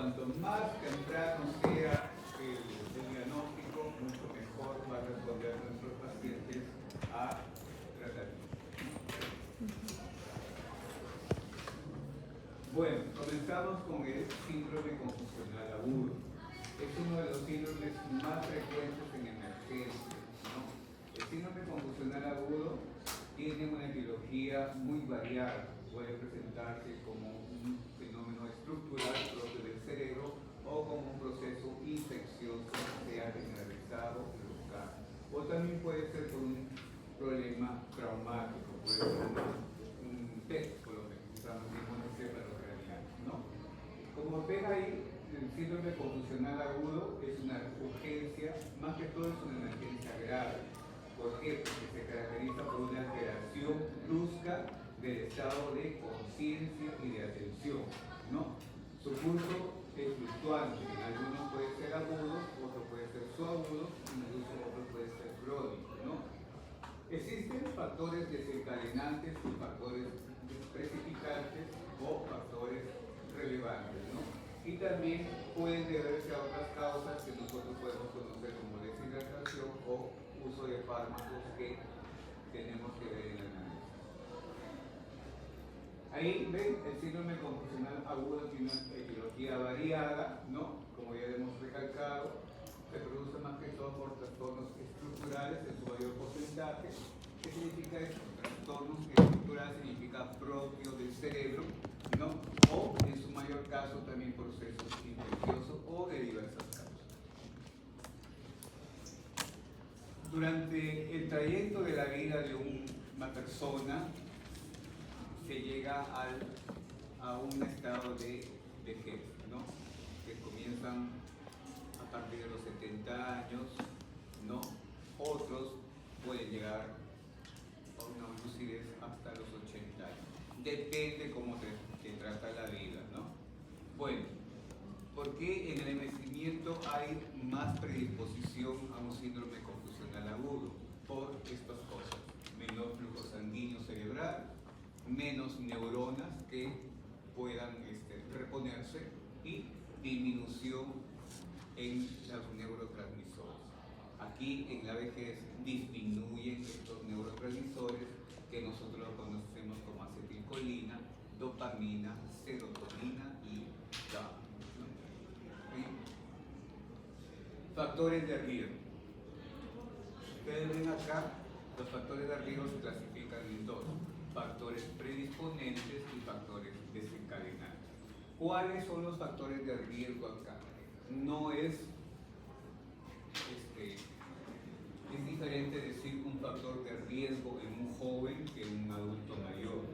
cuanto más temprano sea el diagnóstico, mucho mejor va a responder nuestros pacientes a tratamiento. Bueno, comenzamos con el síndrome confusional agudo. Es uno de los síndromes más frecuentes en emergencia, ¿no? El síndrome confusional agudo tiene una etiología muy variada. Puede presentarse como un fenómeno estructural propio del cerebro o como un proceso infeccioso, sea generalizado o local. O también puede ser por un problema traumático, puede ser un TEC, por lo menos, traumatismo encefalocraniano, ¿no? Como ven ahí, el síndrome confusional agudo es una urgencia, más que todo es una emergencia grave. ¿Por qué? Porque se caracteriza por una alteración brusca del estado de conciencia y de atención, ¿no? Su curso es fluctuante, en algunos puede ser agudo, otro puede ser subagudo, incluso otro puede ser crónico, ¿no? Existen factores desencadenantes y factores precipitantes o factores relevantes, ¿no? Y también pueden deberse a otras causas que nosotros podemos conocer como deshidratación o uso de fármacos que tenemos que ver en la análisis. Ahí ven, el síndrome confusional agudo tiene una etiología variada, ¿no? Como ya hemos recalcado, se produce más que todo por trastornos estructurales en su mayor porcentaje. ¿Qué significa eso? Trastornos estructurales significa propio del cerebro, ¿no? O en su mayor caso también procesos infecciosos o de diversas causas. Durante el trayecto de la vida de una persona se llega a un estado de vejez, ¿no? Que comienzan a partir de los 70 años, ¿no? Otros pueden llegar a una lucidez hasta los 80 años. Depende cómo te trata la vida, ¿no? Bueno, ¿por qué en el envejecimiento hay más predisposición a un síndrome confusional agudo? Por estas cosas: menor flujo sanguíneo cerebral, menos neuronas que puedan reponerse y disminución en los neurotransmisores. Aquí en la vejez disminuyen estos neurotransmisores que nosotros conocemos como acetilcolina, dopamina, serotonina y GABA. Factores de riesgo. Ustedes ven acá, los factores de riesgo se clasifican en dos: factores predisponentes y factores desencadenantes. ¿Cuáles son los factores de riesgo acá? No es diferente decir un factor de riesgo en un joven que en un adulto mayor.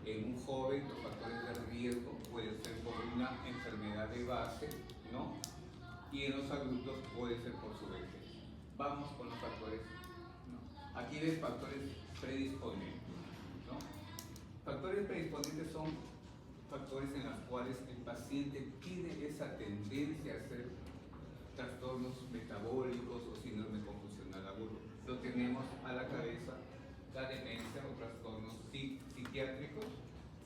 En un joven los factores de riesgo pueden ser por una enfermedad de base, ¿no? Y en los adultos puede ser por su vejez. Vamos con los factores, ¿no? Aquí ves factores predisponentes, ¿no? Factores predisponentes son factores en los cuales el paciente tiene esa tendencia a hacer trastornos metabólicos o síndrome confusional agudo. Lo tenemos a la cabeza: la demencia o trastornos psiquiátricos,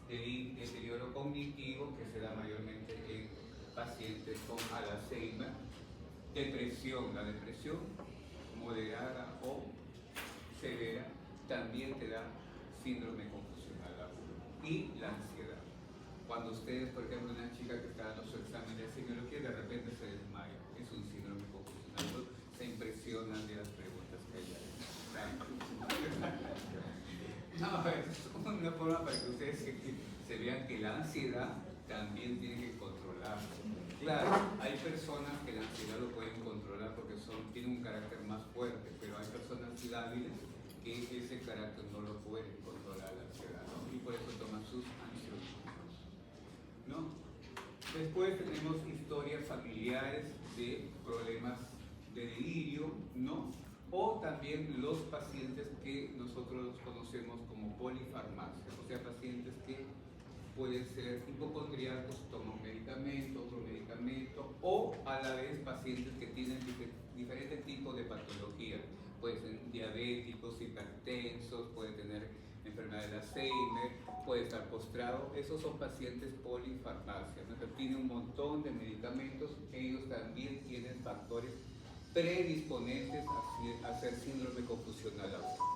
el deterioro cognitivo, que se da mayormente en pacientes con Alzheimer, depresión. La depresión moderada o severa también te da síndrome confusional agudo. Y la ansiedad. Cuando ustedes, por ejemplo, una chica que está dando su examen de semiología, de repente se desmaya, es un síndrome confusional agudo, se impresionan de las preguntas que ella hace. No, es una forma para que ustedes se vean que la ansiedad también tiene que controlarse. Claro, hay personas que la ansiedad lo pueden controlar porque tienen un carácter más fuerte, pero hay personas lábiles que ese carácter no lo pueden controlar, la ansiedad, ¿no? Y por eso toman sus ansiolíticos, ¿no? Después tenemos historias familiares de problemas de delirio, ¿no? O también los pacientes que nosotros conocemos como polifarmacia, o sea, pacientes que pueden ser hipocondríacos, toman medicamento, otro medicamento, o a la vez pacientes que tienen diferentes tipos de patologías. Pueden ser diabéticos, hipertensos, pueden tener enfermedad de Alzheimer, puede estar postrado. Esos son pacientes polifarmacia, ¿no? Que tienen un montón de medicamentos. Ellos también tienen factores predisponentes a hacer síndrome confusional agudo.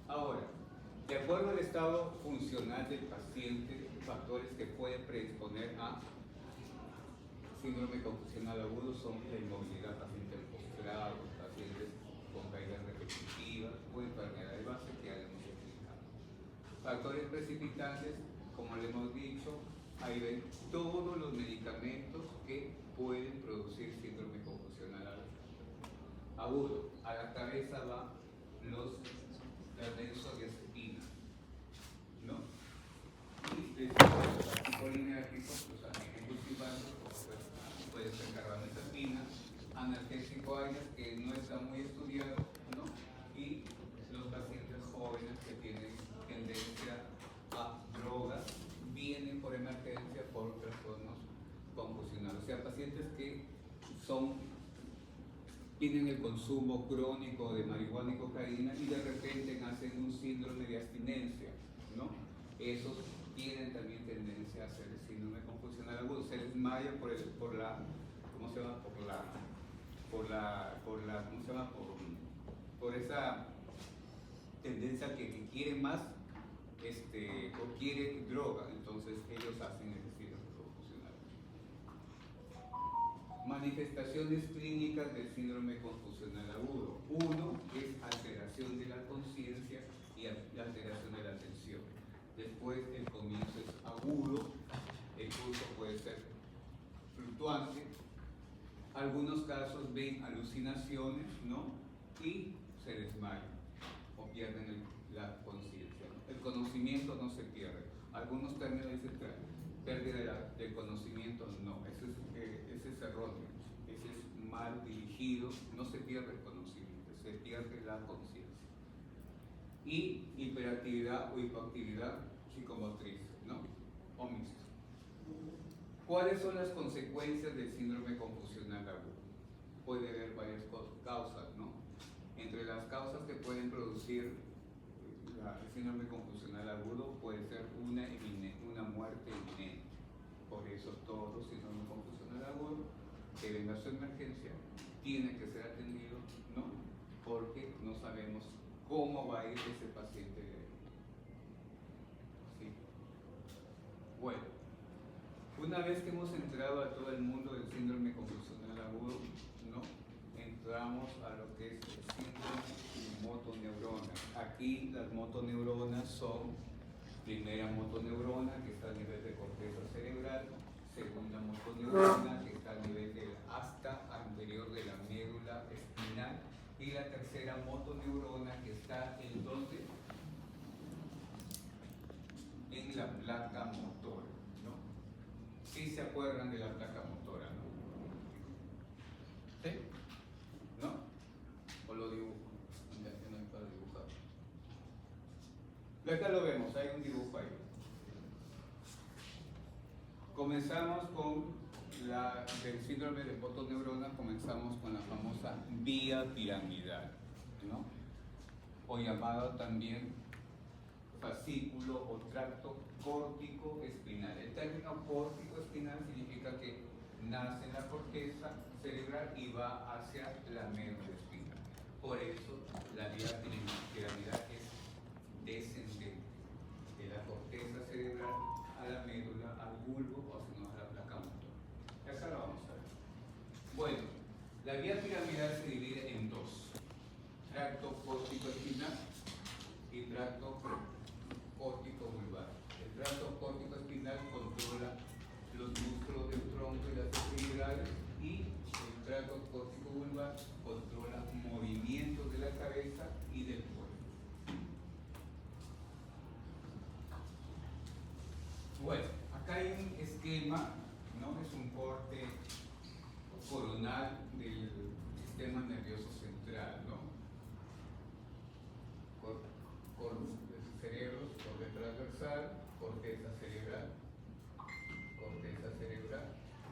Ahora, de acuerdo al estado funcional del paciente, factores que pueden predisponer a síndrome confusional agudo son la inmovilidad, pacientes postrados, pacientes con caídas repetitivas o enfermedad de base que ya le hemos explicado. Factores precipitantes, como le hemos dicho, ahí ven todos los medicamentos que pueden producir síndrome confusional agudo. A la cabeza va las benzodiazepinas, ¿no? Y después los anticolinérgicos, los anticonvulsivantes, puede ser carbamazepina, analgésico AINES, que no está muy estudiado, ¿no? Y los pacientes jóvenes que tienen tendencia a drogas vienen por emergencia por trastornos confusionales. O sea, pacientes que tienen el consumo crónico de marihuana y cocaína y de repente hacen un síndrome de abstinencia, ¿no? Esos tienen también tendencia a hacer el síndrome confusional agudo. Se desmaya ¿cómo se llama? Por esa tendencia que quiere más, o quiere droga, entonces ellos hacen el síndrome confusional. Manifestaciones clínicas del síndrome confusional agudo. Uno es alteración de la conciencia y alteración de la atención. Después el comienzo es agudo, el curso puede ser fluctuante. Algunos casos ven alucinaciones, ¿no? Y se desmayan o pierden la conciencia, ¿no? El conocimiento no se pierde. Algunos términos dicen pérdida del conocimiento, no, ese es erróneo, ese es mal dirigido, no se pierde el conocimiento, se pierde la conciencia. Y hiperactividad o hipoactividad psicomotriz, ¿no? O mixto. ¿Cuáles son las consecuencias del síndrome confusional agudo? Puede haber varias causas, ¿no? Entre las causas que pueden producir el síndrome confusional agudo puede ser una muerte inminente. Por eso todo síndrome confusional agudo que venga a su emergencia tiene que ser atendido, ¿no? Porque no sabemos cómo va a ir ese paciente de ahí. ¿Sí? Bueno, una vez que hemos entrado a todo el mundo del síndrome confusional agudo, ¿no? Entramos a lo que es el síndrome motoneurona. Aquí las motoneuronas son: primera motoneurona, que está a nivel de corteza cerebral; segunda motoneurona, que está a nivel del asta anterior de la médula espinal; y la tercera motoneurona, que está en donde, en la placa motora, ¿no? ¿Sí se acuerdan de la placa motora, no? ¿Sí? ¿No? ¿O lo dibujo? Ya no hay para dibujar. Acá lo vemos, hay un dibujo ahí. Comenzamos con del síndrome de motoneurona, comenzamos con la famosa vía piramidal, ¿no? O llamado también fascículo o tracto córtico espinal. El término córtico espinal significa que nace en la corteza cerebral y va hacia la médula espinal. Por eso la vía piramidal es descendente de la corteza cerebral a la médula, al bulbo o si no a la placa motora. Esa la vamos a ver. Bueno, la vía piramidal se divide en dos: tracto córtico espinal y tracto córtico vulvar. El tracto córtico espinal controla los músculos del tronco y las extremidades, y el tracto córtico vulvar controla movimientos de la cabeza y del cuerpo. Bueno, acá hay un esquema, ¿no? Es un corte coronal del sistema nervioso central, ¿no? Cerebros, corte transversal, corteza cerebral,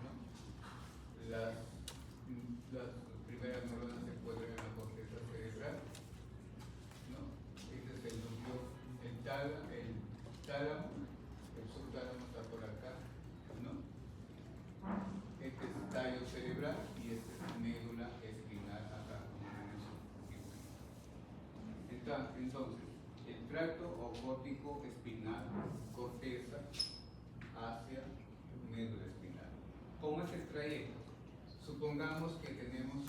¿no? Las primeras neuronas se encuentran Entonces, el tracto ocórtico espinal, corteza, hacia médula espinal. ¿Cómo es el trayecto? Supongamos que tenemos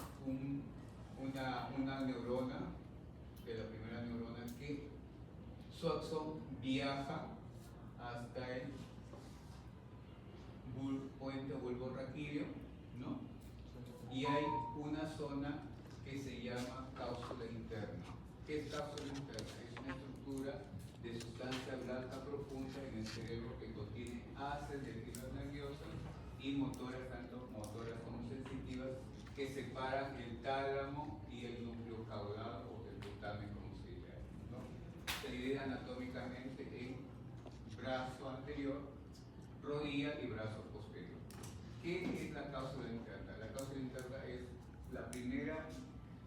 una neurona, que la primera neurona que su axón viaja hasta el puente bulborraquídeo, ¿no? Y hay una zona que se llama cápsula interna. ¿Qué es cápsula interna? Es una estructura de sustancia blanca profunda en el cerebro que contiene haces de fibras nerviosas y motoras, tanto motoras como sensitivas, que separan el tálamo y el núcleo caudal o el putamen, como se dice, ¿no? Se divide anatómicamente en brazo anterior, rodilla y brazo posterior. ¿Qué es la cápsula interna? La cápsula interna es la primera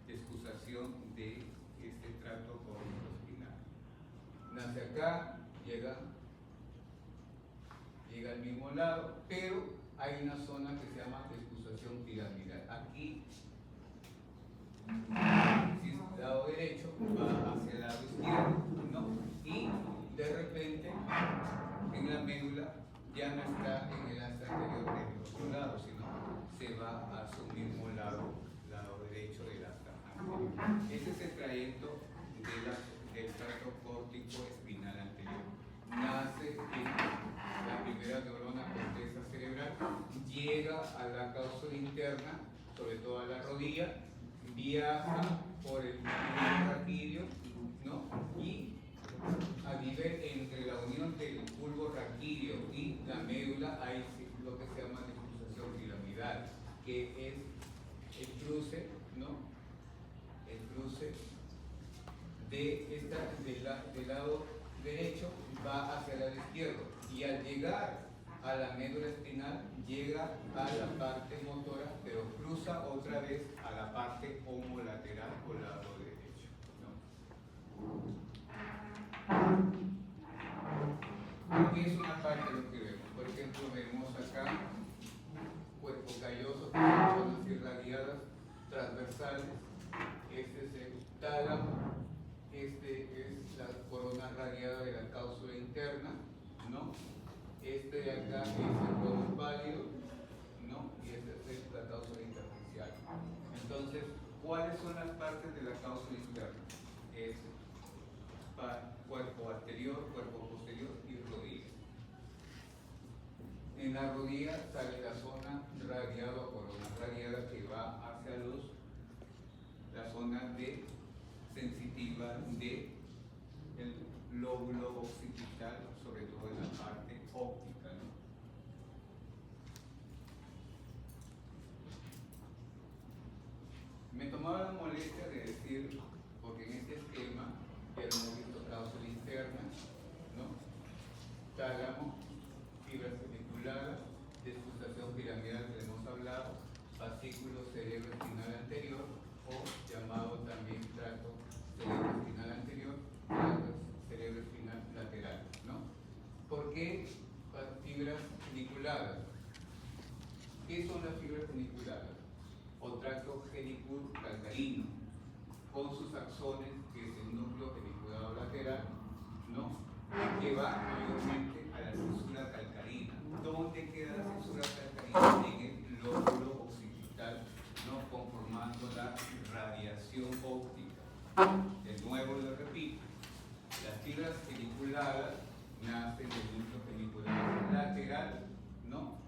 excusación de este tracto córtico-espinal. Nace acá, llega al mismo lado, pero hay una zona que se llama excusación piramidal. Aquí, si es el lado derecho, va hacia el lado izquierdo, ¿no? Y de repente, en la médula, ya no está en el asa anterior del otro lado, sino se va a su mismo lado derecho del asa anterior. Ese es el trayecto del tracto córtico espinal anterior. Nace en la primera neurona corteza cerebral, llega a la cápsula interna, sobre todo a la rodilla, viaja por el bulbo ¿no? Y a nivel entre la unión del bulbo raquídeo y la médula hay lo que se llama excusación piramidal, que es el cruce, ¿no? El cruce del lado derecho va hacia el lado izquierdo, y al llegar a la médula espinal llega a la parte motora, pero cruza otra vez a la parte homolateral o lado derecho, ¿no? Aquí es una parte de lo que vemos. Por ejemplo, vemos acá cuerpo calloso, zonas irradiadas transversales. Este es el tálamo, este es la corona radiada de la cápsula interna, ¿no? Este de acá es el globo pálido, ¿no? Y este es la cápsula intersticial. Entonces, ¿cuáles son las partes de la cápsula interna? Es cuerpo anterior, cuerpo posterior y rodilla. En la rodilla sale la zona radiada o corona radiada que va hacia la zona sensitiva del lóbulo occipital, sobre todo en la parte óptica, ¿no? Me tomaba la molestia de decir, porque en este esquema ya hemos visto cápsula interna, ¿no? Tálamo, fibras cerebulares, excusación piramidal que hemos hablado, fascículo cerebro-espinal anterior, o llamado también tracto cerebro-espinal anterior, tracto cerebro-espinal lateral, ¿no? ¿Por qué fibras geniculadas? ¿Qué son las fibras geniculadas? O tracto geniculocalcarino, con sus axones, que es el núcleo geniculado lateral, ¿no? Que va mayormente a la cesura calcarina. ¿Dónde queda la cesura calcarina? En el lóbulo occipital, ¿no? Conformando la radiación óptica. De nuevo lo repito, las fibras geniculadas nacen del núcleo geniculado lateral, ¿no?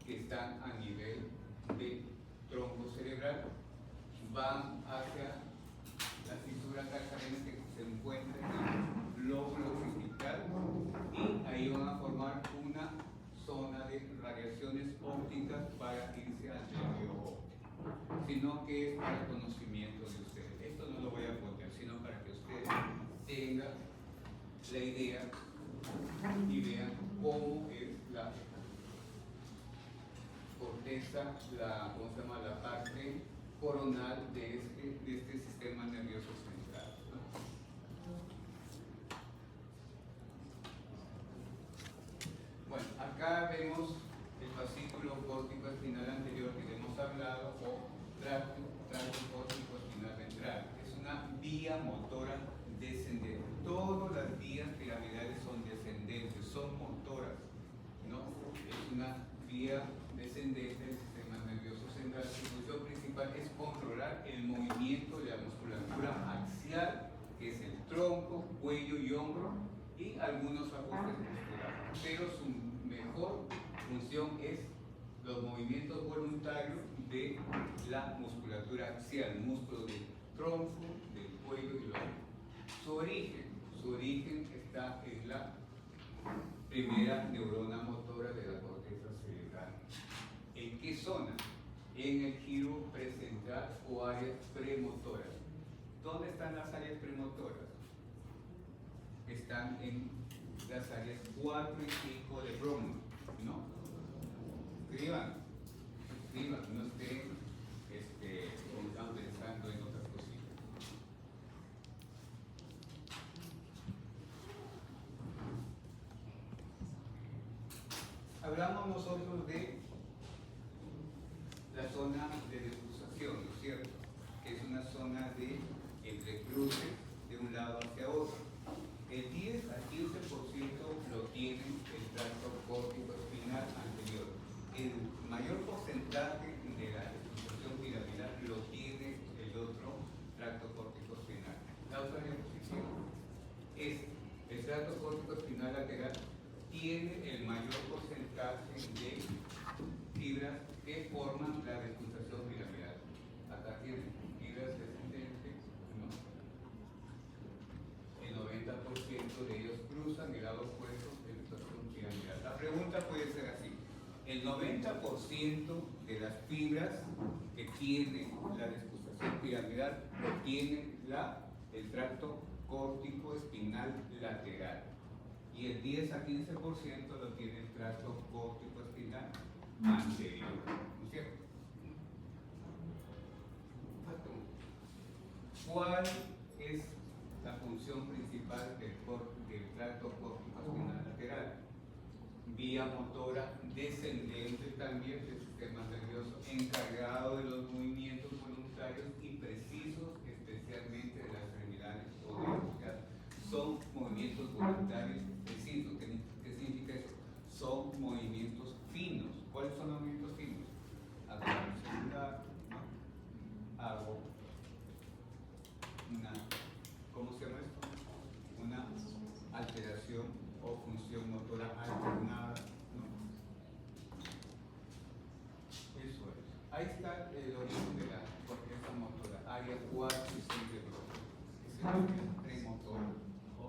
Que están a nivel del tronco cerebral, van hacia la fisura calcarina que se encuentra en el lóbulo occipital, y ahí van a formar una zona de radiaciones ópticas para irse al nervio óptico, sino que es para conocimiento de ustedes. Esto no lo voy a poner, sino para que ustedes tengan la idea y vean cómo es la corteza, ¿cómo se llama? La parte coronal de este sistema nervioso central, ¿no? Bueno, acá vemos el fascículo córtico espinal anterior que hemos hablado, o tracto córtico espinal ventral. Es una vía motora descendente. Todas las vías piramidales son descendentes, son motoras, ¿no? Es una vía descendente del sistema nervioso central. Su función principal es controlar el movimiento de la musculatura axial, que es el tronco, cuello y hombro, y algunos ajustes musculares. Pero su mejor función es los movimientos voluntarios de la musculatura axial, músculo del tronco, del cuello y los hombros. Su origen está en la primera neurona motora de la corteza cerebral. ¿En qué zona? En el giro precentral o áreas premotoras. ¿Dónde están las áreas premotoras? Están en las áreas 4 y 5 de Brom, ¿no? Escriban, no estén pensando en otras cositas. Hablamos nosotros de la zona de descruzación, ¿no es cierto? Que es una zona de entrecruce de un lado hacia otro. El 10 al 15% lo tiene el tracto córtico espinal anterior. El mayor porcentaje de la descruzación piramidal lo tiene el otro tracto córtico espinal. La otra diapositiva es el tracto córtico espinal lateral tiene el mayor porcentaje de fibras que forman la descruzación piramidal. Acá tiene fibras descendentes, ¿no? El 90% de ellos cruzan el lado opuesto de la descruzación piramidal. La pregunta puede ser así: el 90% de las fibras que tiene la descruzación piramidal lo tiene el tracto córtico espinal lateral, y el 10 a 15% lo tiene el tracto córtico espinal anterior, ¿no es cierto? ¿Cuál es la función principal del tracto córtico espinal lateral? Vía motora descendente también del sistema nervioso, encargado de los movimientos voluntarios y precisos, especialmente de las extremidades o de los brazos. Son movimientos voluntarios precisos. ¿Qué significa eso? Son movimientos finos. ¿Cuáles son los movimientos finos? Agarrar el celular, ¿no? Hago una, ¿cómo se llama esto? Una alteración o función motora alternada, ¿no? Eso es. Ahí está el origen de la corteza motora, área 4 y 6 de Broca. Es el origen premotor o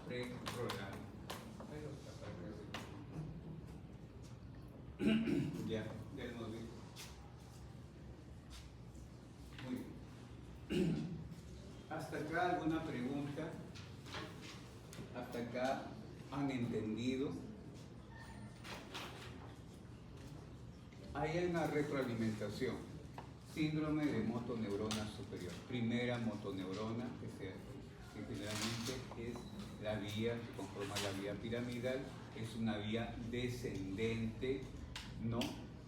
premotoral. Ya hemos visto. Muy bien. ¿Hasta acá alguna pregunta? ¿Hasta acá han entendido? Hay una retroalimentación. Síndrome de motoneurona superior. Primera motoneurona, que generalmente es la vía que conforma la vía piramidal, es una vía descendente, no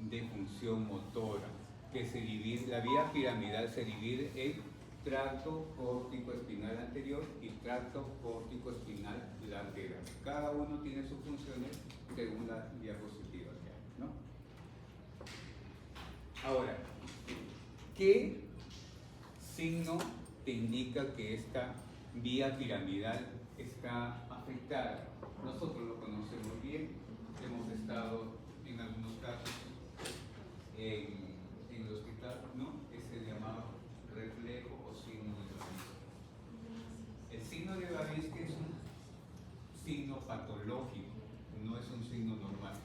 de función motora, que se divide, la vía piramidal se divide en tracto córtico espinal anterior y tracto córtico espinal lateral. Cada uno tiene sus funciones según la diapositiva que hay, ¿no? Ahora, ¿qué signo te indica que esta vía piramidal está afectada? Nosotros lo conocemos bien, hemos estado en algunos casos en el hospital, ¿no? Es el llamado reflejo o signo de Babinski. El signo de Babinski es un signo patológico, no es un signo normal,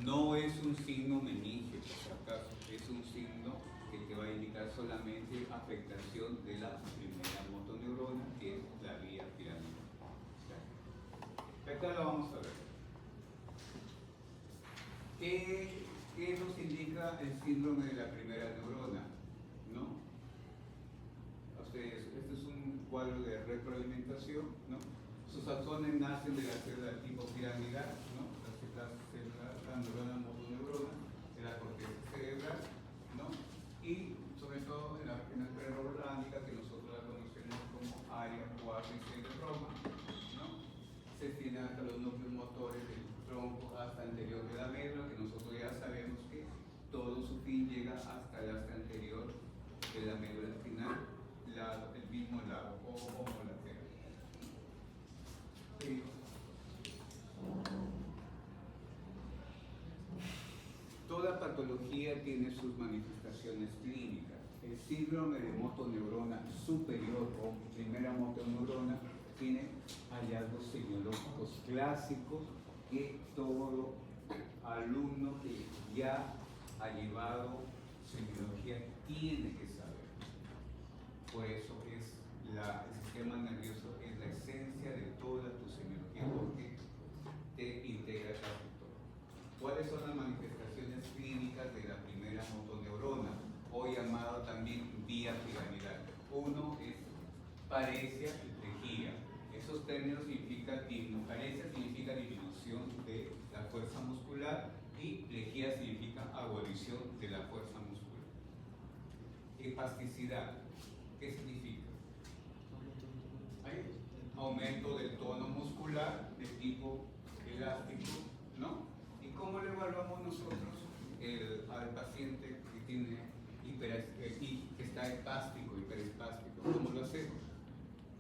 no es un signo meningio, por si acaso, es un signo que te va a indicar solamente afectación de la primera motoneurona, que es la vía piramidal. Acá lo vamos a ver. ¿Qué nos indica el síndrome de la primera neurona? ¿No? Ustedes, este es un cuadro de retroalimentación, ¿no? Sus axones nacen de la célula tipo piramidal, ¿no? La neurona motoneurona de la corteza cerebral, ¿no? Y sobre todo en la prerrolándica, que nosotros la conocemos como área 4 cuádriceps de Roma, ¿no? Se extiende hasta los núcleos motores del tronco, hasta anterior de la médula, que nosotros ya sabemos que todo su fin llega hasta el asta anterior de la médula espinal, el mismo lado o homolateral. Toda patología tiene sus manifestaciones clínicas. El síndrome de motoneurona superior o primera motoneurona tiene hallazgos semiológicos clásicos que todo alumno que ya ha llevado semiología tiene que saber. Por eso el sistema nervioso es la esencia de toda tu semiología, porque te integra casi todo. ¿Cuáles son las manifestaciones clínicas de la primera motoneurona, o llamado también vía piramidal? Uno es paresia y plejía. Esos términos significan paresia significa disminución de la fuerza muscular y plejía significa abolición de la fuerza muscular. Espasticidad, ¿qué significa? Hay aumento del tono muscular de tipo elástico, ¿no? ¿Y cómo le evaluamos nosotros al paciente que tiene que está espástico, hiperespástico? ¿Cómo lo hacemos?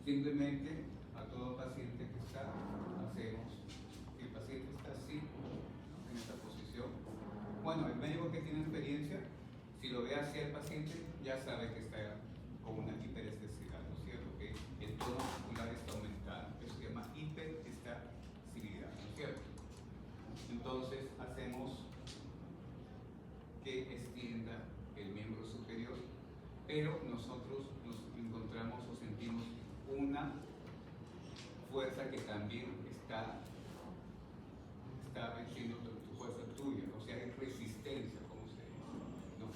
Simplemente a todo paciente que está, hacemos, el paciente está así, ¿no? En esta posición. Bueno, el médico que tiene experiencia, si lo ve así al paciente, ya sabe que está con una hiperestesividad, ¿no es cierto? Que el tono muscular está aumentando. Eso se llama hiperestesividad, ¿no es cierto? Entonces hacemos que extienda el miembro superior, pero nosotros nos encontramos o sentimos una fuerza que también está venciendo tu fuerza tuya, o sea, es resistencia, como se dice, ¿no?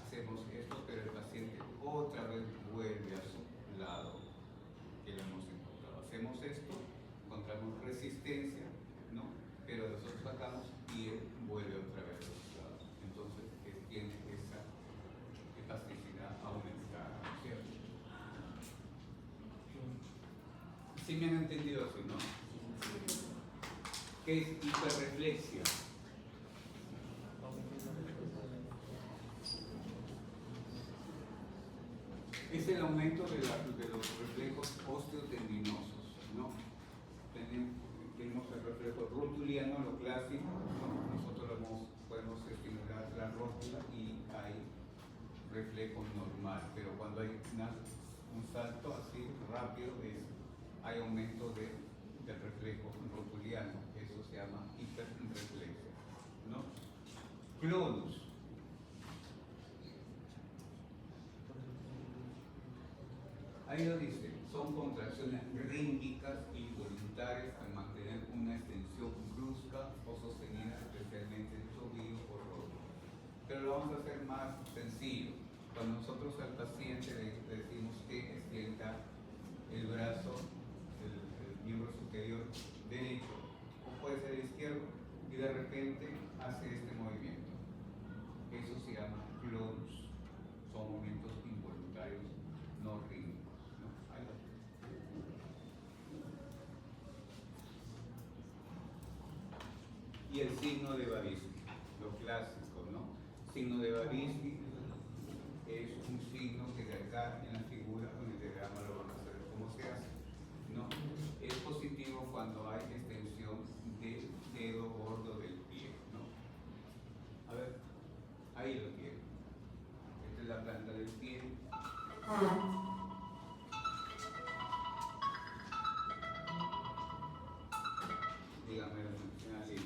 Hacemos esto, pero el paciente otra vez vuelve a su lado que lo hemos encontrado. Hacemos esto, encontramos resistencia, ¿no? Pero nosotros sacamos y él vuelve otra vez a su lado. Entonces, tiene esa elasticidad aumentada, ¿cierto? ¿Sí me han entendido así, no? ¿Qué es hiperreflexia? Es el aumento de los reflejos osteotendinosos, ¿no? Tenemos el reflejo rotuliano, lo clásico, ¿no? Nosotros podemos estimular la rótula y hay reflejo normal, pero cuando hay un salto así rápido, hay aumento del reflejo rotuliano, eso se llama hiperreflexia, ¿no? Clonus. Ahí lo dice, son contracciones rítmicas y voluntarias al mantener una extensión brusca o sostenida, especialmente en tobillo o rótula. Pero lo vamos a hacer más sencillo. Cuando nosotros al paciente le decimos que extienda el brazo, el miembro superior derecho, o puede ser izquierdo, y de repente hace este movimiento. Eso se llama clonus. Son movimientos involuntarios no rítmicos. Y el signo de Babinski, lo clásico, ¿no? Signo de Babinski es un signo que de acá en la figura, con el diagrama lo van a saber cómo se hace, ¿no? Es positivo cuando hay extensión del dedo gordo del pie, ¿no? A ver, ahí lo tiene. Esta es la planta del pie. Dígame la función así.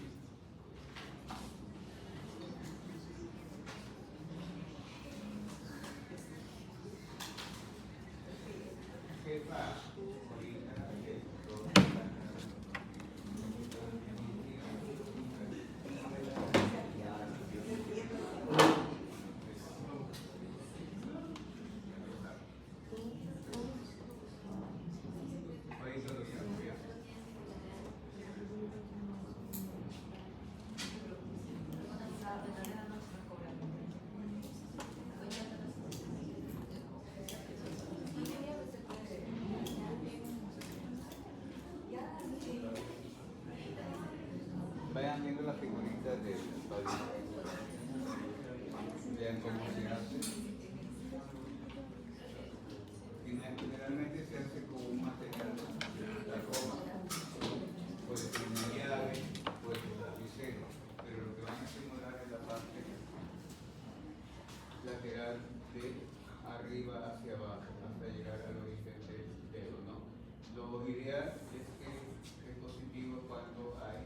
Están viendo las figuritas de Fabián. Vean cómo se hace. Generalmente se hace con un material de la goma. Puede ser una llave, puede ser un lapicero, pero lo que van a estimular es la parte lateral de arriba hacia abajo, hasta llegar al origen del dedo, ¿no? Lo ideal es que es positivo cuando hay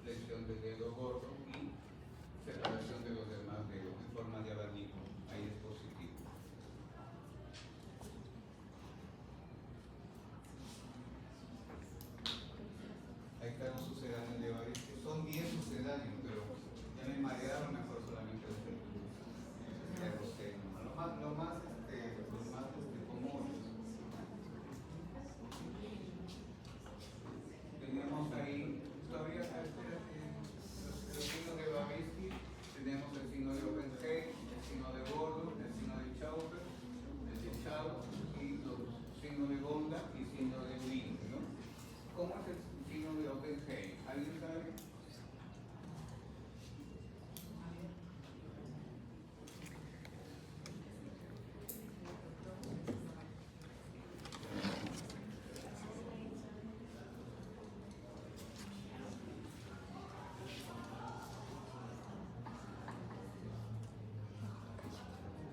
flexión del dedo gordo y separación de los demás dedos en forma de abanico. Ahí es positivo. Ahí están los sucedáneos de varios, que son 10 sucedáneos, pero ya me marearon, mejor solamente los de lo más comunes. Tenemos ahí, todavía los signos de Babinski, tenemos el signo de Oppenheim, el signo de Gordon, el signo de Chauper, el de Chao y los signos de Gonda y signo de Wien, ¿no? ¿Cómo es el signo de Oppenheim? ¿Alguien sabe?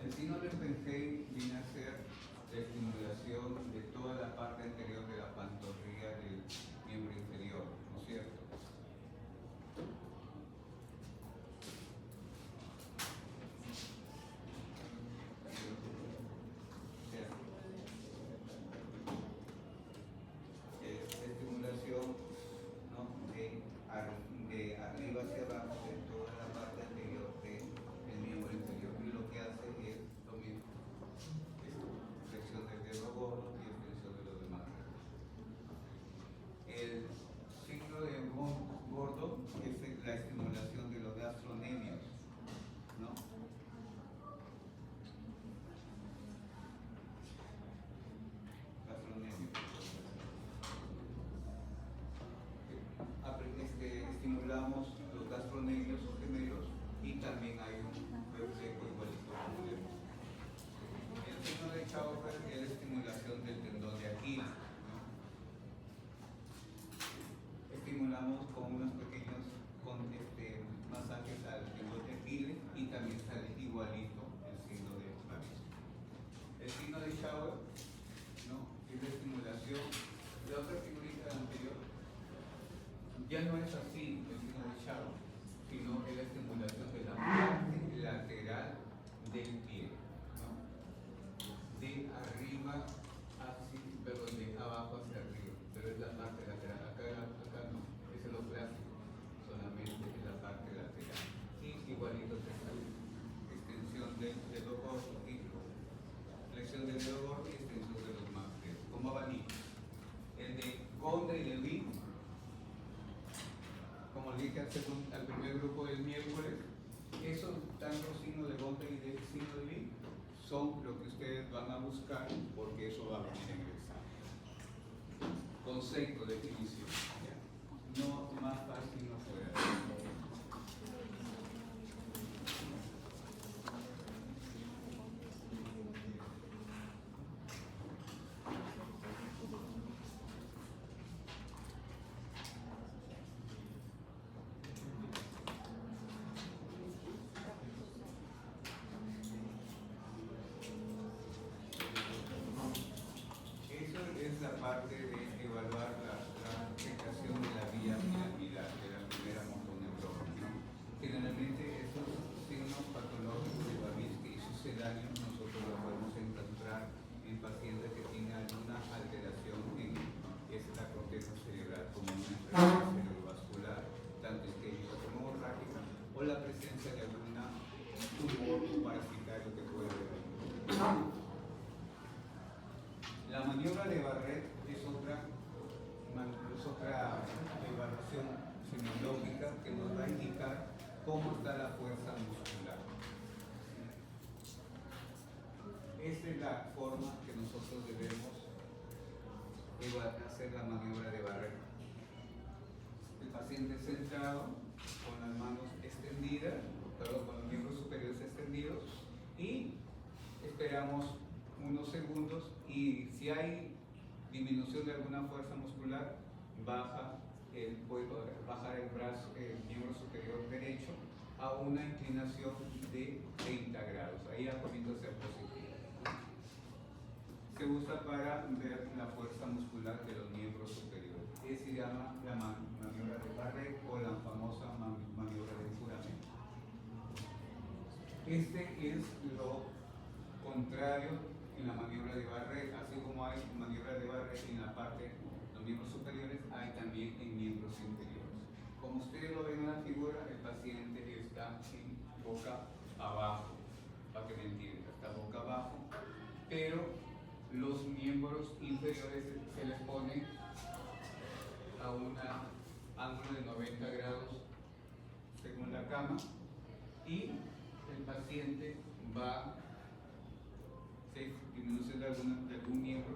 El signo de Oppenheim viene a ser la estimulación de toda la parte anterior de la pantorrilla del miembro inferior, ¿no es cierto? Estimulación, ¿no? de arriba hacia abajo de toda la parte anterior del miembro inferior, y lo que hace es lo mismo, flexión del dedo gordo y extensión de los demás dedos. El signo de gordo es la estimulación de los gastronemios, ¿no? Gastronemios. Estimulamos los gastronemios gemelos y también hay un reflejo igualito como vemos. El signo de Chauper es la estimulación del tendón de Aquiles, ¿no? Estimulamos con unos pequeños masajes al tendón de Aquiles y también sale igualito el signo de Babinski. El signo de Chauper, ¿no? Es la estimulación de otra figurita anterior. Ya no es así el signo de Chau, sino es la estimulación de la parte lateral del pie, ¿no? De arriba hacia, perdón, de abajo hacia arriba, pero es la parte lateral. Acá no, ese es lo clásico, solamente es la parte lateral. Y igualito se sale extensión del dedo gordo y flexión del dedo gordo y extensión de los más dedos, como abanico. El de Gonda y de Wien, como dije al primer grupo del miércoles, esos tantos signos de Gonda y de signo de Wien son lo que ustedes van a buscar, porque eso va a venir en el examen. Concepto, definición. ¿Ya? No más fácil no puede hacer. Es la parte de evaluar la afectación de la vía piramidal, de la primera motoneurona, ¿no? Generalmente estos signos patológicos de Babinski y sucedáneos nosotros los podemos encontrar en pacientes que tienen alguna alteración en esta corteza cerebral, como una enfermedad cerebrovascular, tanto isquémica como hemorrágica, o la presencia de alguna tumor parasitario que puede haber. La maniobra de Barrett es otra evaluación semiológica que nos va a indicar cómo está la fuerza muscular. Esta es la forma que nosotros debemos hacer la maniobra de Barrett. el paciente sentado con las manos extendidas, perdón, con los miembros superiores extendidos, y esperamos unos segundos, y si hay disminución de alguna fuerza muscular, puede bajar el brazo, el miembro superior derecho a una inclinación de 30 grados. Ahí ya comienza a ser positivo. Se usa para ver la fuerza muscular de los miembros superiores. Se llama la maniobra de Barrett o la famosa maniobra de juramento. Este es lo contrario en la maniobra de Barrett, así como hay maniobra de Barrett en la parte de los miembros superiores, hay también en miembros inferiores. Como ustedes lo ven en la figura, el paciente está en boca abajo, para que me entiendan, está boca abajo, pero los miembros inferiores se les pone a un ángulo de 90 grados según la cama, y el paciente va, se disminuye de algún miembro,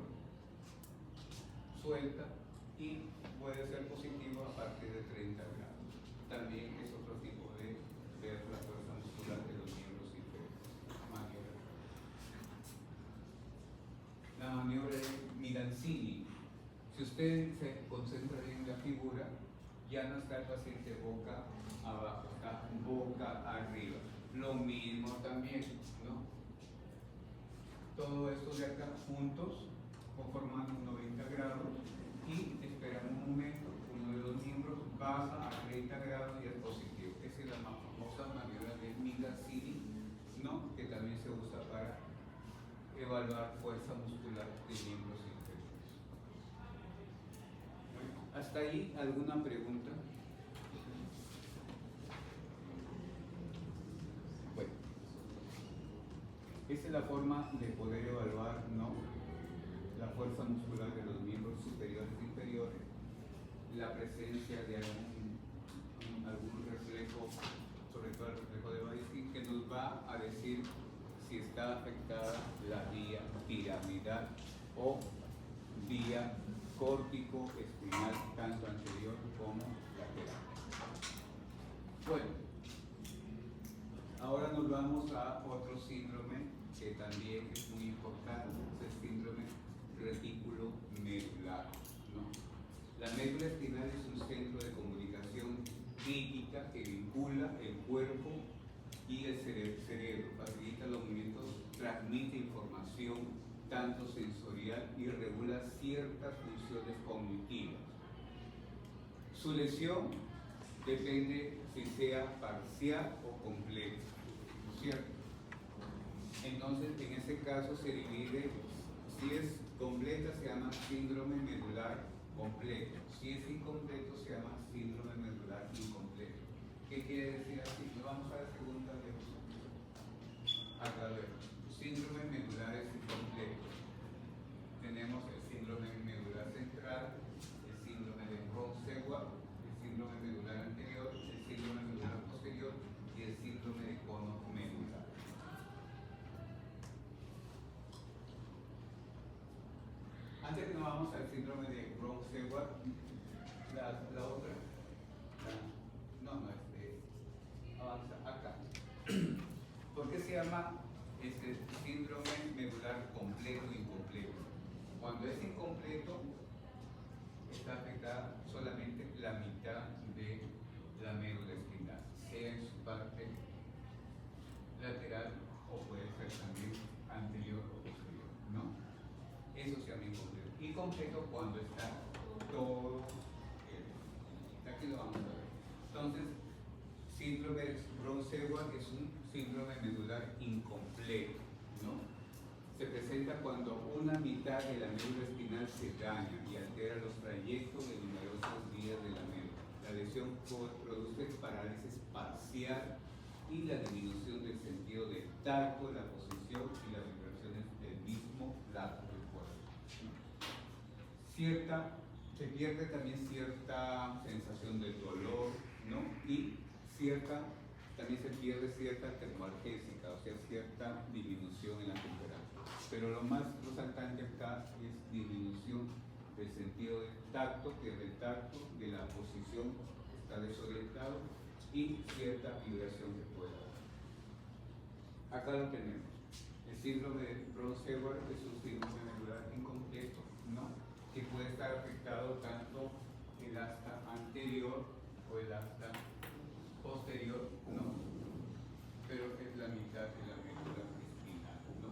suelta, y puede ser positivo a partir de 30 grados. También es otro tipo de ver la fuerza muscular de los miembros inferiores. La maniobra de Milanzini. Si usted se concentra bien en la figura, ya no está el paciente boca abajo, está boca arriba. Lo mismo también, ¿no? Todo esto de acá juntos conforman 90 grados, y esperamos un momento, uno de los miembros baja a 30 grados y es positivo. Esa es la famosa maniobra de Milanzini, ¿no? Que también se usa para evaluar fuerza muscular de miembros inferiores. Bueno, ¿hasta ahí alguna pregunta? Bueno, esa es la forma de poder evaluar, ¿no?, la fuerza muscular de los miembros superiores e inferiores, la presencia de algún reflejo, sobre todo el reflejo de Weisskin, que nos va a decir si está afectada la vía piramidal o vía córtico-espinal, tanto anterior como lateral. Bueno, ahora nos vamos a otro síndrome que también es muy importante, es el síndrome retículo medular, ¿no? La médula espinal es un centro de comunicación crítica que vincula el cuerpo y el cerebro, facilita los movimientos, transmite información tanto sensorial y regula ciertas funciones cognitivas. Su lesión depende si sea parcial o completa, ¿no es cierto? Entonces, en ese caso se divide, si es completa se llama síndrome medular completo, si es incompleto se llama síndrome medular incompleto. ¿Qué quiere decir así? Nos vamos a la segunda lección. Acá ver, síndrome medular es incompleto. Tenemos el síndrome medular central, el síndrome de Brown-Séquard, el síndrome medular anterior, el síndrome medular posterior y el síndrome de cono medular. Antes que nos vamos al síndrome de Brown-Séquard, la otra, avanza acá. ¿Por qué se llama síndrome medular completo o incompleto? Cuando es incompleto, está afectada solamente la mitad de la médula espinal, sea en su parte lateral o puede ser también anterior o posterior, ¿no? Eso se llama incompleto. Y completo cuando está todo. Aquí lo vamos a ver. Entonces, síndrome de Brown-Séquard es un síndrome medular incompleto, ¿no? Se presenta cuando una mitad de la médula espinal se daña y altera los trayectos de numerosas vías de la médula. La lesión produce parálisis parcial y la disminución del sentido del tacto, la posición y las vibraciones del mismo lado del cuerpo. Se pierde también cierta sensación de dolor, ¿no? Y también se pierde cierta termoalgésica, o sea, cierta disminución en la temperatura. Pero lo más resaltante acá es disminución del sentido del tacto, de la posición está desorientado y cierta vibración que pueda dar. Acá lo tenemos. El síndrome de Brown-Séquard es un síndrome medular incompleto, ¿no? Que puede estar afectado tanto el asta anterior o el asta posterior, ¿no? Pero es la mitad de la médula espinal, ¿no?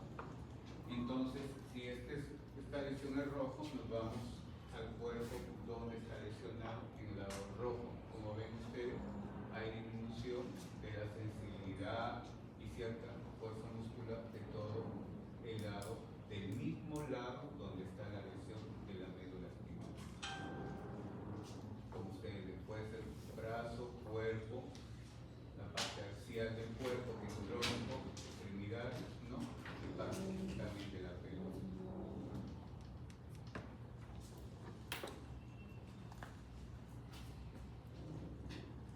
Entonces, si esta lesión es rojo, nos vamos al cuerpo donde está lesionado en el lado rojo. Como ven ustedes, hay disminución de la sensibilidad y cierta fuerza muscular de todo el lado, del mismo lado donde está la lesión de la médula espinal. Como ustedes ven, puede ser brazo, cuerpo, la parte axial del cuerpo, que es el tronco, extremidades, ¿no? Y parte también de la pelota.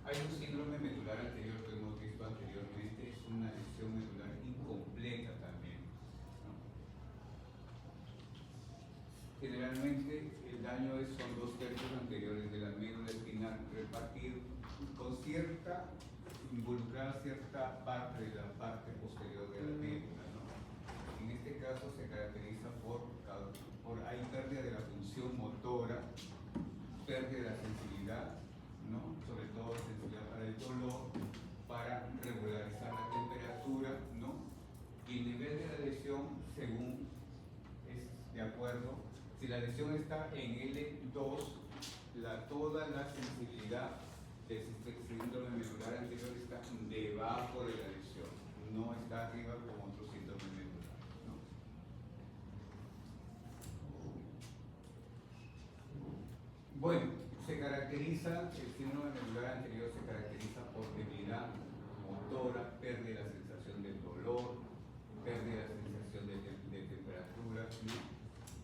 Hay un síndrome medular anterior que hemos visto anteriormente, es una lesión medular incompleta también, ¿no? Generalmente el daño son 2/3 anteriores de la médula espinal repartido con involucrada cierta parte de la parte posterior de la médula, ¿no? En este caso se caracteriza por hay pérdida de la función motora, pérdida de la sensibilidad, ¿no? Sobre todo sensibilidad para el dolor, para regularizar la temperatura, ¿no? Y el nivel de la lesión, según es de acuerdo, si la lesión está en L2, toda la sensibilidad del síndrome medular anterior está debajo de la lesión, no está arriba como otro síndrome medular, ¿no? Bueno, el síndrome medular anterior se caracteriza por debilidad motora, pérdida de la sensación del dolor, pérdida de la sensación de temperatura, ¿no?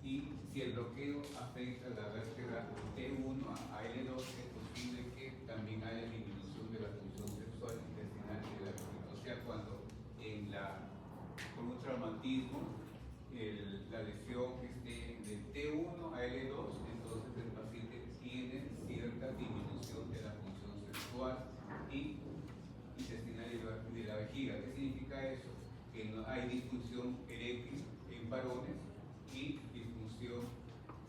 Y si el bloqueo afecta la vértebra T1 a L2, es posible que también haya disminución de la función sexual intestinal de la vagina. O sea, cuando por un traumatismo la lesión esté de T1 a L2, entonces el paciente tiene cierta disminución de la función sexual y intestinal de la vejiga. ¿Qué significa eso? Que no hay disfunción eréctil en varones y disfunción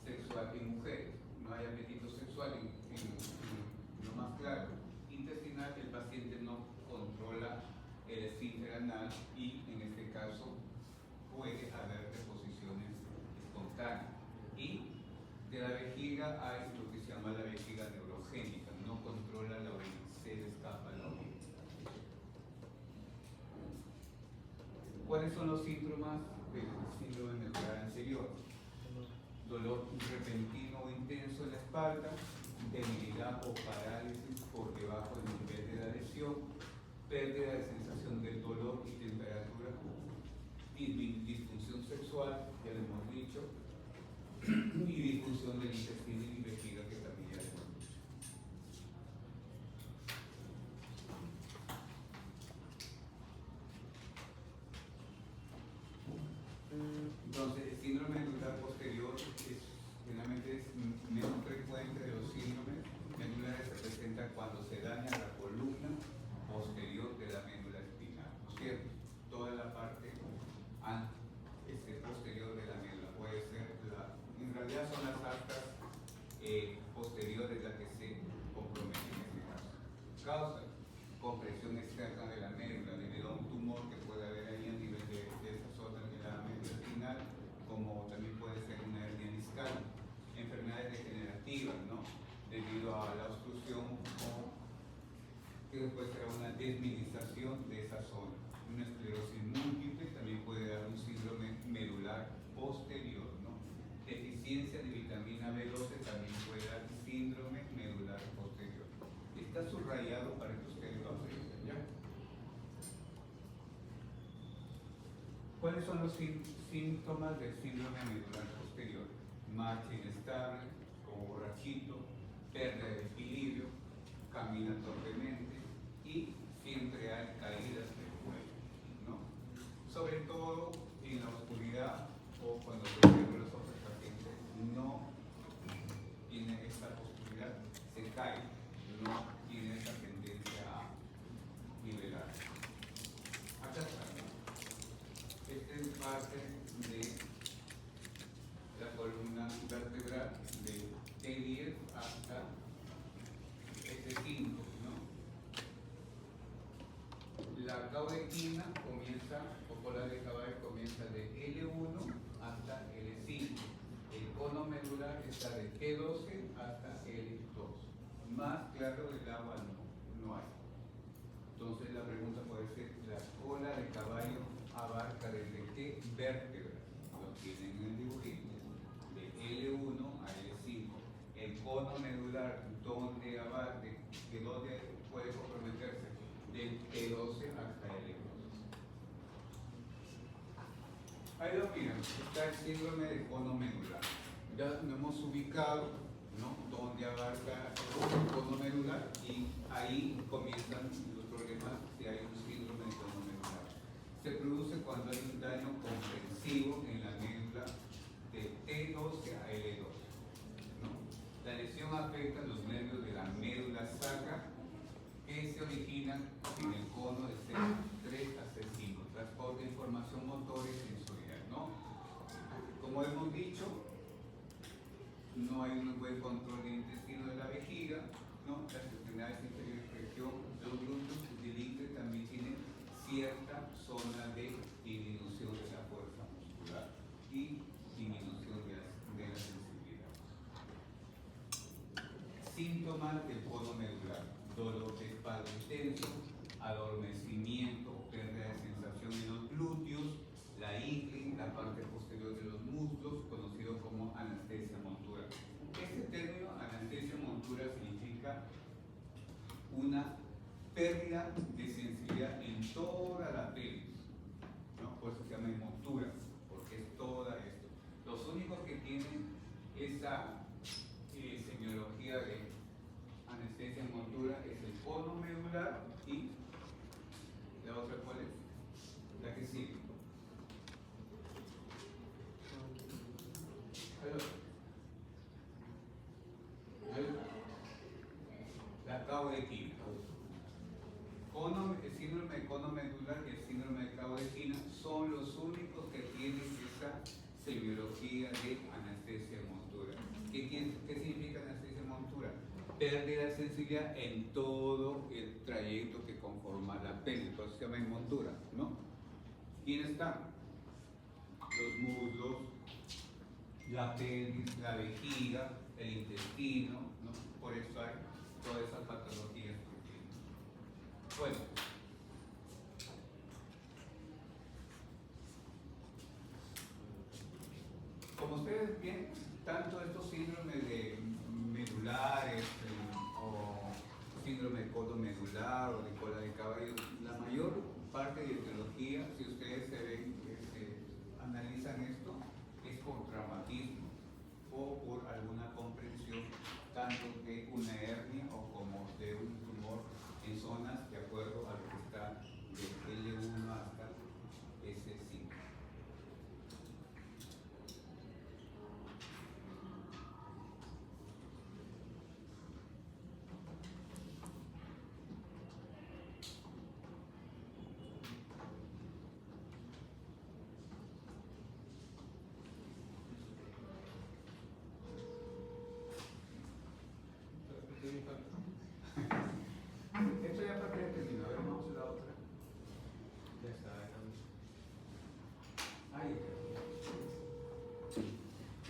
sexual en mujeres. No hay apetito sexual en lo más claro. Intestinal, el paciente no controla el esfínter anal y en este caso puede haber deposiciones espontáneas. Y de la vejiga hay lo que se llama la vejiga neurogénica, no controla la orina, se le escapa la orina. ¿Cuáles son los síntomas del síndrome medular anterior? Dolor repentino o intenso en la espalda, debilidad o parálisis por debajo del nivel de la lesión, pérdida de sensación del dolor y temperatura, disfunción sexual, ya lo hemos dicho, y disfunción del intestino y vejiga, que también ya lo hemos dicho. Entonces, el síndrome medular posterior generalmente es menos frecuente de los síndromes medulares. Se presenta cuando se daña la columna posterior de la médula espinal, ¿no es cierto? Toda la parte posterior de la médula puede ser en realidad son las astas posteriores las que se comprometen en este caso. Causa compresión externa de la médula debido a un tumor que puede haber ahí a nivel de esa zona de la médula espinal, como también puede ser una hernia discal, enfermedades degenerativas, ¿no? Debido a la obstrucción o que después será una desminimización de esa zona. Una esclerosis múltiple también puede dar un síndrome medular posterior, ¿no? Deficiencia de vitamina B12 también puede dar síndrome medular posterior. Está subrayado para que ustedes lo aprendan, ¿ya? ¿Cuáles son los síntomas del síndrome medular posterior? Marcha inestable, como borrachito, pérdida de equilibrio, camina torpemente y siempre hay caídas del cuello, ¿no? Sobre todo en la oscuridad o cuando se cierran los ojos, el paciente no tiene esta posibilidad, se cae, no tiene S5, ¿no? La caudequina comienza, o cola de caballo comienza de L1 hasta L5. El cono medular está de T12 hasta L2. Más claro del agua no hay. Entonces la pregunta puede ser, ¿la cola de caballo abarca desde qué vértebra? Lo tienen en el dibujito. De L1 a L5. El cono medular, ¿dónde abarca? ¿De dónde puede comprometerse? Del T12 hasta L2. Ahí lo miran, está el síndrome del cono medular. Ya nos hemos ubicado, ¿no?, donde abarca el cono medular, y ahí comienzan los problemas si hay un síndrome del cono medular. Se produce cuando hay un daño comprensivo en la médula de T12 a L2, ¿no? La lesión afecta los nervios de la médula sacra, que se originan en el cono de C3 a C5, transporta información motora y sensorial, ¿no? Como hemos dicho, no hay un buen control del intestino de la vejiga, ¿no? Las extremidades inferiores de región, los glúteos del ingle también tienen cierta zona de disminución de la fuerza muscular y disminución de la sensibilidad. Síntomas del cono medular: dolor de espalda intenso, adormecimiento o pérdida de sensación en los glúteos, la ingle, la parte posterior de los muslos, conocido como anestesia montura. Este término, anestesia montura, significa una pérdida de sensibilidad en toda la pelvis, ¿no? Por eso se llama montura, porque es toda esto. Los únicos que tienen esa semiología de anestesia en montura es el cono medular y la otra, ¿cuál es? La que sigue. La caudequina. El síndrome de cono medular y el síndrome de caudequina son los únicos que tienen esa semiología de anestesia en montura. ¿Qué significa anestesia en montura? Pérdida de sensibilidad en todo el trayecto que conforma la pelvis, por eso se llama en montura, ¿no? ¿Quiénes están? Los muslos, la pelvis, la vejiga, el intestino, ¿no? Por eso hay todas esas patologías que tienen. Bueno, como ustedes ven, tanto estos síndromes de medulares o síndrome de cono medular o de cola de caballo, la mayor parte de etiología, si ustedes se ven, analizan esto, es por traumatismo o por alguna comprensión tanto de una hernia o como de un tumor en zonas de acuerdo a lo que está de L1 hasta S5. Esto ya parte de terminado. A ver, vamos a la otra. Ya está. Ahí.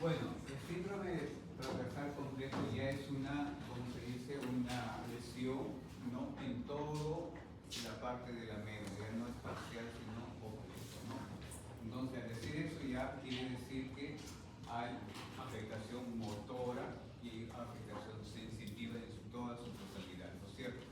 Bueno, el síndrome transversal complejo ya es una, como se dice, una lesión, ¿no?, en toda la parte de la médula, ya no es parcial sino completo, ¿no? Entonces, al decir eso ya quiere decir que hay afectación motora y afectación sensitiva en toda su totalidad, ¿no es cierto?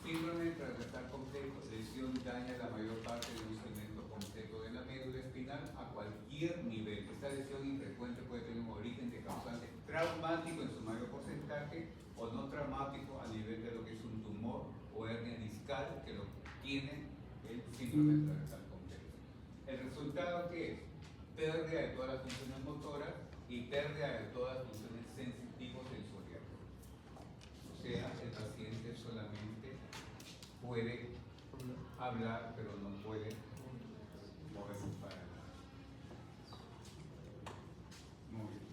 Síndrome transversal complejo, lesión daña la mayor parte de un segmento completo de la médula espinal a cualquier nivel. Esta lesión infrecuente puede tener un origen de causante traumático en su mayor porcentaje o no traumático a nivel de lo que es un tumor o hernia discal, que lo tiene el síndrome transversal complejo. ¿El resultado qué es? Pérdida de todas las funciones motoras y pérdida de todas las funciones sensitivo-sensoriales. O sea, el paciente solamente puede hablar, pero no puede moverse para nada. Muy bien.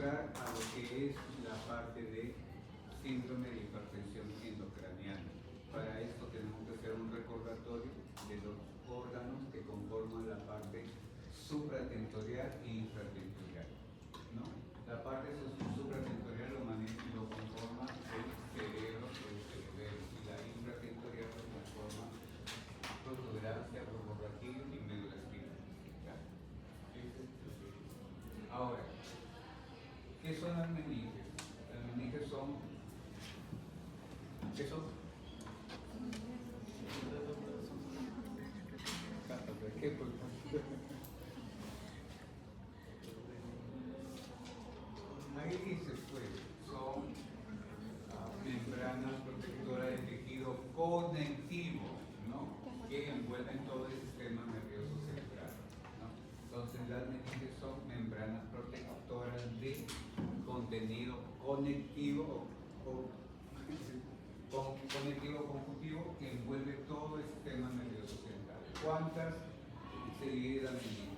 entrar a lo que es la parte de síndrome de hipertensión endocraniana. Para esto tenemos que hacer un recordatorio de los órganos que conforman la parte supratentorial e infratentorial, ¿no? La parte supratentorial lo conforma el cerebro o el cerebelo, y la infratentorial lo conforma protuberancia, borraquillo y médula espinal. Ahora, ¿qué son las meninges? Las meninges son, ¿qué son? ¿Qué? Ahí dice, pues, son membranas protectoras del tejido conectivo, ¿no? Que envuelven todo el sistema nervioso central, ¿no? Entonces, las meninges son membranas protectoras de contenido conectivo conjuntivo que envuelve todo el sistema nervioso central. ¿Cuántas se divide la meninge?